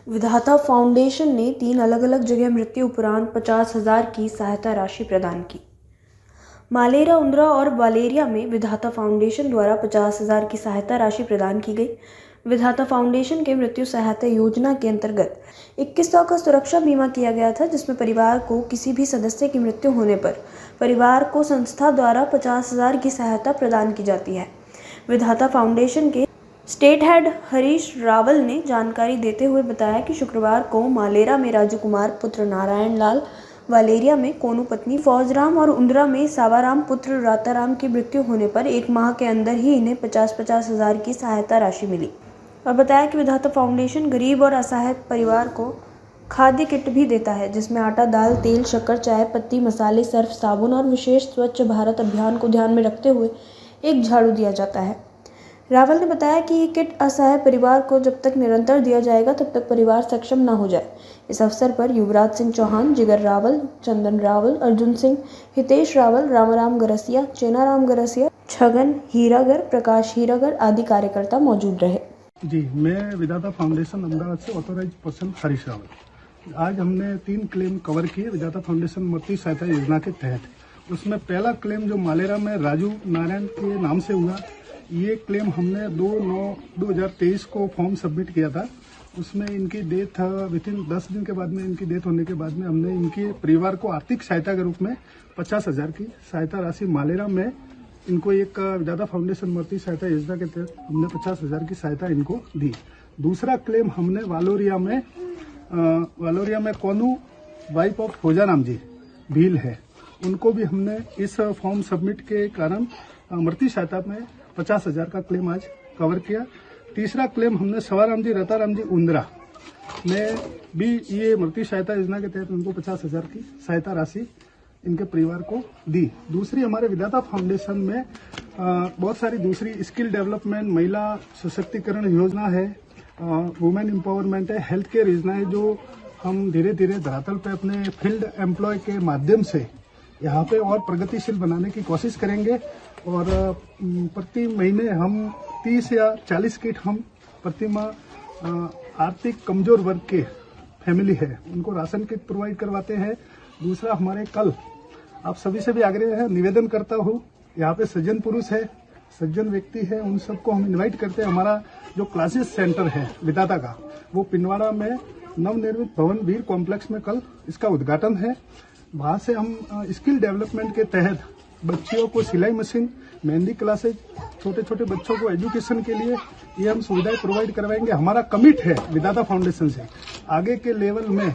विधाता फाउंडेशन ने 3 अलग अलग जगह मृत्यु उपरांत 50,000 की सहायता राशि प्रदान की। मालेरा, उंद्रा और वालेरिया में विधाता फाउंडेशन द्वारा 50,000 की सहायता राशि प्रदान की गई। विधाता फाउंडेशन के मृत्यु सहायता योजना के अंतर्गत 2100 का सुरक्षा बीमा किया गया था, जिसमें परिवार को किसी भी सदस्य की मृत्यु होने पर परिवार को संस्था द्वारा 50,000 की सहायता प्रदान की जाती है। विधाता फाउंडेशन के स्टेट हेड हरीश रावल ने जानकारी देते हुए बताया कि शुक्रवार को मालेरा में राजू कुमार पुत्र नारायण लाल, वालेरिया में कोनू पत्नी फौजराम और उंद्रा में सावाराम पुत्र राताराम की मृत्यु होने पर 1 माह के अंदर ही इन्हें 50,000 की सहायता राशि मिली और बताया कि विधाता फाउंडेशन गरीब और असहाय परिवार को खाद्य किट भी देता है, जिसमें आटा, दाल, तेल, शक्कर, चाय पत्ती, मसाले, सर्फ, साबुन और विशेष स्वच्छ भारत अभियान को ध्यान में रखते हुए एक झाड़ू दिया जाता है। रावल ने बताया कि ये किट असहाय परिवार को जब तक निरंतर दिया जाएगा तब तक परिवार सक्षम न हो जाए। इस अवसर पर युवराज सिंह चौहान, जिगर रावल, चंदन रावल, अर्जुन सिंह, हितेश रावल, रामाराम गरसिया, चेनाराम गरसिया, छगन हीरागर, प्रकाश हीरागर आदि कार्यकर्ता मौजूद रहे। जी, मैं विधाता फाउंडेशन अहमदाबाद से ऑथोराइज पर्सन हरीश रावल। आज हमने 3 क्लेम कवर किए विधाता फाउंडेशन मृत्यु सहायता योजना के तहत। उसमें पहला क्लेम जो मालेरा में राजू नारायण के नाम से हुआ, ये क्लेम हमने 2/9/2023 को फॉर्म सबमिट किया था। उसमें इनकी डेथ विथिन 10 दिन के बाद में, इनकी डेथ होने के बाद में हमने इनके परिवार को आर्थिक सहायता के रूप में 50,000 की सहायता राशि मालेरा में इनको एक विधाता फाउंडेशन मृत्यु सहायता योजना के तहत हमने 50,000 की सहायता इनको दी। दूसरा क्लेम हमने वालोरिया में कोनू वाइफ ऑफ फौजाराम जी भील है, उनको भी हमने इस फॉर्म सबमिट के कारण मृत्यु सहायता में 50,000 का क्लेम आज कवर किया। तीसरा क्लेम हमने सवाराम जी, रताराम जी, उंद्रा में भी ये मृत्यु सहायता योजना के तहत उनको 50,000 की सहायता राशि इनके परिवार को दी। दूसरी हमारे विधाता फाउंडेशन में बहुत सारी दूसरी स्किल डेवलपमेंट, महिला सशक्तिकरण योजना है, वुमेन एम्पावरमेंट है, हेल्थ केयर योजना है, जो हम धीरे धीरे धरातल पे अपने फील्ड एम्प्लॉय के माध्यम से यहाँ पे और प्रगतिशील बनाने की कोशिश करेंगे। और प्रति महीने हम 30 या 40 किट हम प्रति माह आर्थिक कमजोर वर्ग के फैमिली है उनको राशन किट प्रोवाइड करवाते हैं। दूसरा, हमारे कल आप सभी से भी आग्रह है, निवेदन करता हूँ, यहाँ पे सज्जन पुरुष है, सज्जन व्यक्ति है, उन सबको हम इनवाइट करते हैं। हमारा जो क्लासेस सेंटर है विधाता का, वो पिंडवाड़ा में नवनिर्मित भवन वीर कॉम्प्लेक्स में कल इसका उद्घाटन है। वहां से हम स्किल डेवलपमेंट के तहत बच्चियों को सिलाई मशीन, मेहंदी क्लासेज, छोटे छोटे बच्चों को एजुकेशन के लिए ये हम सुविधाएं प्रोवाइड करवाएंगे। हमारा कमिट है विधाता फाउंडेशन से आगे के लेवल में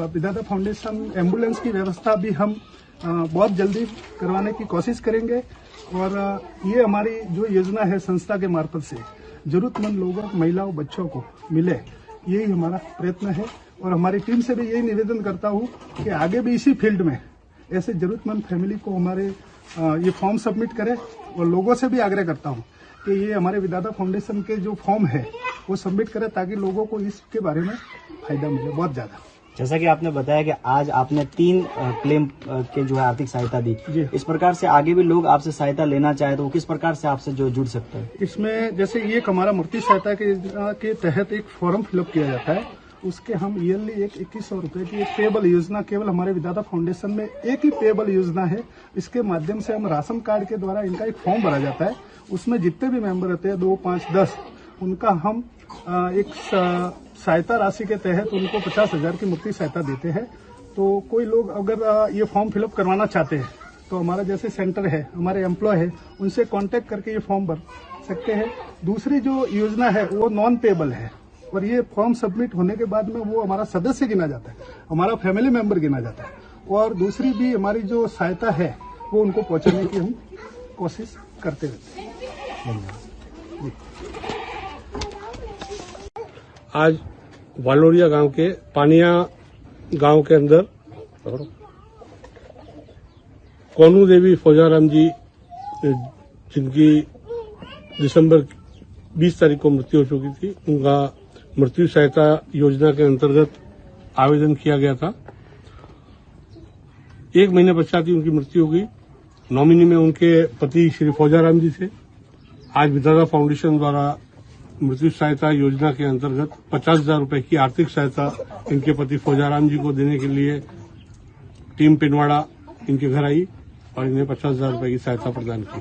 विधाता फाउंडेशन एम्बुलेंस की व्यवस्था भी हम बहुत जल्दी करवाने की कोशिश करेंगे। और ये हमारी जो योजना है संस्था के मार्फत से जरूरतमंद लोगों, महिलाओं, बच्चों को मिले, यही हमारा प्रयत्न है। और हमारी टीम से भी यही निवेदन करता हूँ कि आगे भी इसी फील्ड में ऐसे जरूरतमंद फैमिली को हमारे ये फॉर्म सबमिट करें। और लोगों से भी आग्रह करता हूँ कि ये हमारे विधाता फाउंडेशन के जो फॉर्म है वो सबमिट करें, ताकि लोगों को इसके बारे में फायदा मिले बहुत ज्यादा। जैसा कि आपने बताया कि आज आपने 3 क्लेम के जो है आर्थिक सहायता दी, इस प्रकार से आगे भी लोग आपसे सहायता लेना चाहे तो वो किस प्रकार से आपसे जो जुड़ सकते हैं? इसमें जैसे ये हमारा मृत्यु सहायता के तहत एक फॉर्म फिलअप किया जाता है, उसके हम ईयरली 2100 रुपए की एक पेएबल योजना, केवल हमारे विधाता फाउंडेशन में एक ही पेएबल योजना है। इसके माध्यम से हम राशन कार्ड के द्वारा इनका एक फॉर्म भरा जाता है। उसमें जितने भी मेंबर रहते हैं 2, 5, 10, उनका हम एक सहायता राशि के तहत उनको 50,000 की मुफ्त सहायता देते हैं। तो कोई लोग अगर ये फॉर्म फिलअप करवाना चाहते हैं तो हमारा जैसे सेंटर है, हमारे एम्प्लॉय है, उनसे कांटेक्ट करके ये फॉर्म भर सकते हैं। दूसरी जो योजना है वो नॉन पेएबल है, और ये फॉर्म सबमिट होने के बाद में वो हमारा सदस्य गिना जाता है, हमारा फैमिली मेंबर गिना जाता है। और दूसरी भी हमारी जो सहायता है वो उनको पहुंचाने की हम कोशिश करते रहते हैं। आज वालोरिया गांव के पानिया गांव के अंदर कोनू देवी फौजाराम जी, जिनकी दिसंबर 20 तारीख को मृत्यु हो चुकी थी, उनका मृत्यु सहायता योजना के अंतर्गत आवेदन किया गया था। 1 महीने पश्चात ही उनकी मृत्यु हो गई। नॉमिनी में उनके पति श्री फौजाराम जी थे। आज विधाता फाउंडेशन द्वारा मृत्यु सहायता योजना के अंतर्गत 50,000 रुपए की आर्थिक सहायता इनके पति फौजाराम जी को देने के लिए टीम पिनवाड़ा इनके घर आई और इन्हें 50,000 रुपए की सहायता प्रदान की।